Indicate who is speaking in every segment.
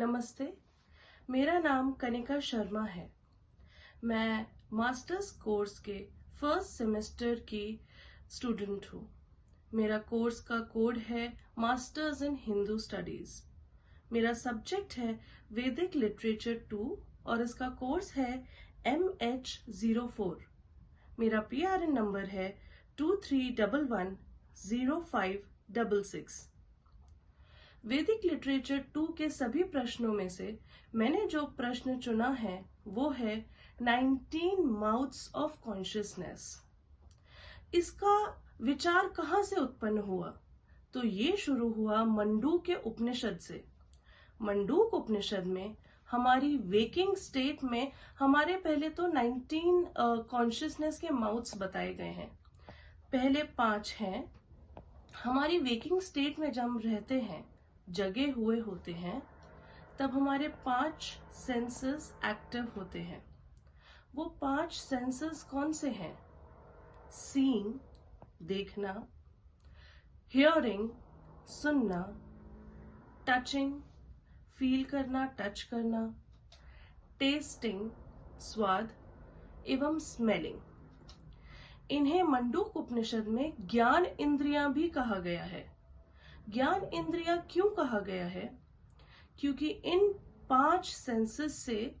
Speaker 1: नमस्ते, मेरा नाम कनिका शर्मा है। मैं मास्टर्स कोर्स के फर्स्ट सेमेस्टर की स्टूडेंट हूँ। मेरा कोर्स का कोड है मास्टर्स इन हिंदू स्टडीज। मेरा सब्जेक्ट है वैदिक लिटरेचर 2 और इसका कोर्स है MH04। मेरा PRN नंबर है 23110566। वैदिक लिटरेचर 2 के सभी प्रश्नों में से मैंने जो प्रश्न चुना है वो है 19 माउथ्स ऑफ कॉन्शियसनेस। इसका विचार कहाँ से उत्पन्न हुआ? तो ये शुरू हुआ मंडूक उपनिषद से। मंडूक उपनिषद में हमारी वेकिंग स्टेट में हमारे पहले तो 19 कॉन्शियसनेस के माउथ्स बताए गए हैं। पहले 5 हैं। हमारी वेकिंग स्टेट में जब हम रहते हैं, जगे हुए होते हैं, तब हमारे 5 सेंसेस एक्टिव होते हैं। वो 5 सेंसेस कौन से हैं? सीइंग, देखना, हियरिंग, सुनना, टचिंग, फील करना, टच करना, टेस्टिंग, स्वाद, एवं स्मेलिंग। इन्हें मंडूक उपनिषद में ज्ञान इंद्रियां भी कहा गया है। ज्ञान इंद्रियां क्यों कहा गया है? क्योंकि इन 5 सेंसेस से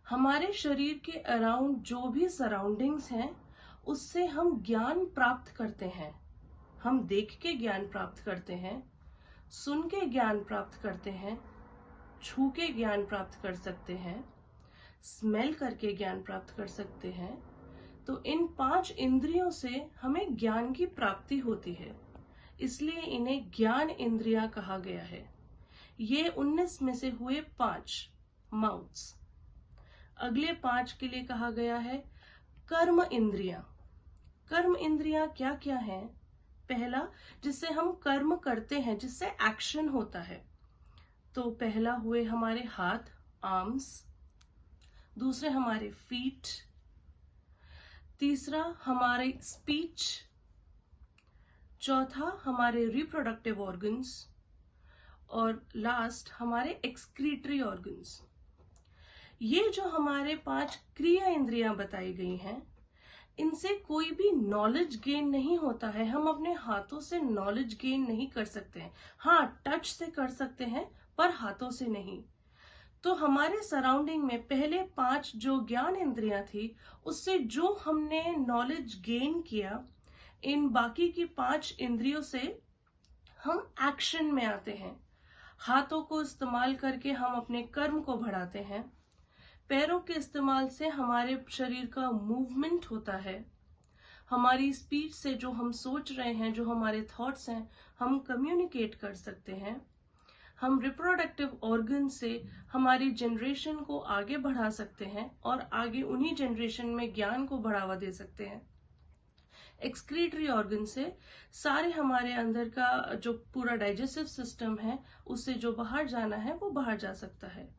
Speaker 1: हमारे शरीर के अराउंड जो भी सराउंडिंग्स हैं उससे हम ज्ञान प्राप्त करते हैं। हम देख के ज्ञान प्राप्त करते हैं, सुन के ज्ञान प्राप्त करते हैं, छू के ज्ञान प्राप्त कर सकते हैं, स्मेल करके ज्ञान प्राप्त कर सकते हैं। तो इन 5 इंद्रियों से हमें ज्ञान की प्राप्ति होती है, इसलिए इन्हें ज्ञान इंद्रियां कहा गया है। ये 19 में से हुए 5 माउथ्स। अगले 5 के लिए कहा गया है कर्म इंद्रियां। कर्म इंद्रियां क्या क्या हैं? पहला, जिससे हम कर्म करते हैं, जिससे एक्शन होता है। तो पहला हुए हमारे हाथ, आर्म्स। दूसरे हमारे फीट। तीसरा हमारे स्पीच। चौथा हमारे रिप्रोडक्टिव ऑर्गन्स। और लास्ट हमारे एक्सक्रीटरी ऑर्गन्स। ये जो हमारे 5 क्रिया इंद्रियां बताई गई हैं, इनसे कोई भी नॉलेज गेन नहीं होता है। हम अपने हाथों से नॉलेज गेन नहीं कर सकते हैं। हाँ, टच से कर सकते हैं, पर हाथों से नहीं। तो हमारे सराउंडिंग में पहले 5 जो ज्ञान इंद्रियां थी, उससे जो हमने नॉलेज गेन किया, इन बाकी की 5 इंद्रियों से हम एक्शन में आते हैं। हाथों को इस्तेमाल करके हम अपने कर्म को बढ़ाते हैं। पैरों के इस्तेमाल से हमारे शरीर का मूवमेंट होता है। हमारी स्पीच से जो हम सोच रहे हैं, जो हमारे थॉट्स हैं, हम कम्युनिकेट कर सकते हैं। हम रिप्रोडक्टिव ऑर्गन से हमारी जनरेशन को आगे बढ़ा सकते हैं और आगे उन्हीं जनरेशन में ज्ञान को बढ़ावा दे सकते हैं। एक्सक्रीटरी ऑर्गन से सारे हमारे अंदर का जो पूरा डाइजेस्टिव सिस्टम है, उससे जो बाहर जाना है वो बाहर जा सकता है।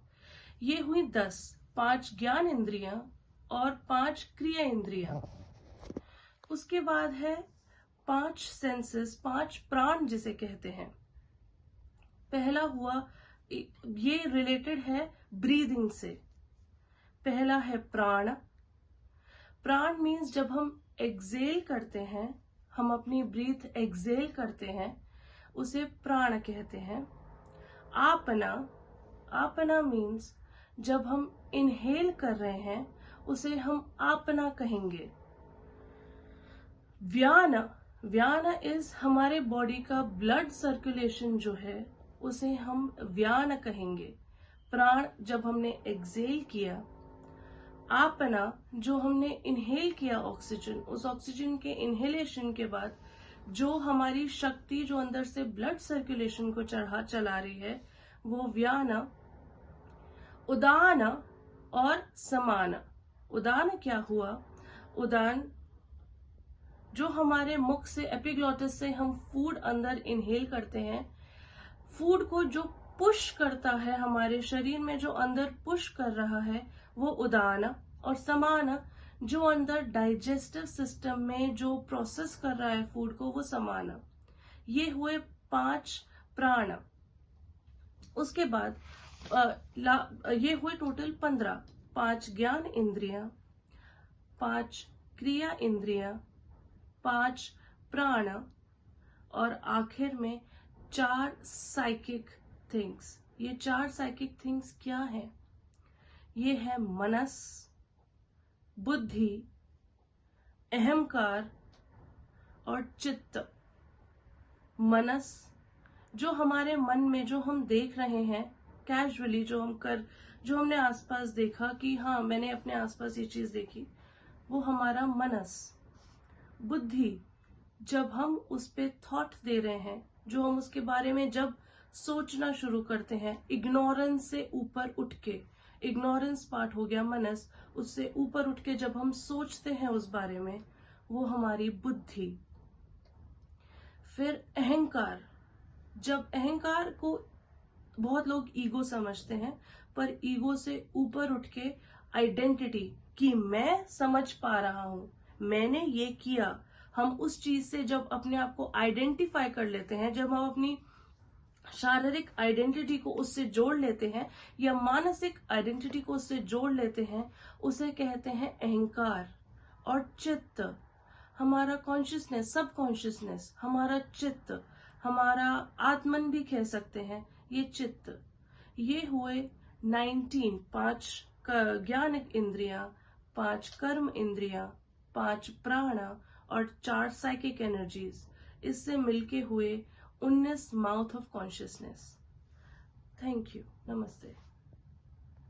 Speaker 1: ये हुई 10, 5 ज्ञान इंद्रियां और 5 क्रिया इंद्रियां। उसके बाद है 5 सेंसेस, 5 प्राण जिसे कहते हैं। पहला हुआ, ये रिलेटेड है ब्रीदिंग से। पहला है प्राण। प्राण मीन्स जब हम एक्सेल करते हैं, हम अपनी ब्रीथ एक्सेल करते हैं, उसे प्राण कहते हैं। आपना, आपना मीन्स जब हम इनहेल कर रहे हैं, उसे हम आपना कहेंगे। व्यान, व्यान इज हमारे बॉडी का ब्लड सर्कुलेशन जो है, उसे हम व्यान कहेंगे। प्राण जब हमने एक्सेल किया। आपना जो हमने इनहेल किया ऑक्सीजन, उस ऑक्सीजन के इनहेलेशन के बाद जो हमारी शक्ति जो अंदर से ब्लड सर्कुलेशन को चला रही है, वो व्यान। उदान और समान। उदान क्या हुआ? उदान जो हमारे मुख से, एपिग्लॉटिस से हम फूड अंदर इनहेल करते हैं, फूड को जो पुश करता है हमारे शरीर में, जो अंदर पुश कर रहा है, वो उदान। और समान जो अंदर डाइजेस्टिव सिस्टम में जो प्रोसेस कर रहा है फूड को, वो समान। ये हुए 5 प्राण। उसके बाद ये हुए टोटल 15। 5 ज्ञान इंद्रियां, 5 क्रिया इंद्रियां, 5 प्राण और आखिर में 4 साइकिक थिंग्स। ये 4 साइकिक थिंग्स क्या है? ये है मनस, बुद्धि, अहंकार और चित्त। मनस, जो हमारे मन में जो हम देख रहे हैं कैजुअली, जो हमने आसपास देखा कि हाँ मैंने अपने आसपास ये चीज देखी, वो हमारा मनस। बुद्धि, जब हम उस पे थॉट दे रहे हैं, जो हम उसके बारे में जब सोचना शुरू करते हैं, इग्नोरेंस से ऊपर उठ के, इग्नोरेंस पार्ट हो गया मनस, उससे ऊपर उठ के जब हम सोचते हैं उस बारे में, वो हमारी बुद्धि। फिर अहंकार, जब अहंकार को बहुत लोग ईगो समझते हैं, पर ईगो से ऊपर उठ के आइडेंटिटी, कि मैं समझ पा रहा हूं, मैंने ये किया। हम उस चीज से जब अपने आप को आइडेंटिफाई कर लेते हैं, जब हम अपनी शारीरिक आइडेंटिटी को उससे जोड़ लेते हैं या मानसिक आइडेंटिटी को उससे जोड़ लेते हैं, उसे कहते हैं अहंकार। और चित्त, हमारा कॉन्शियसनेस, सब कॉन्शियसनेस, हमारा चित्त, हमारा आत्मन भी कह सकते हैं, ये चित्त। ये हुए 19, 5 ज्ञान इंद्रियां, 5 कर्म इंद्रियां, 5 प्राण और 4 साइकिक एनर्जीज। इससे मिलके हुए 19 mouth of consciousness. Thank you. नमस्ते।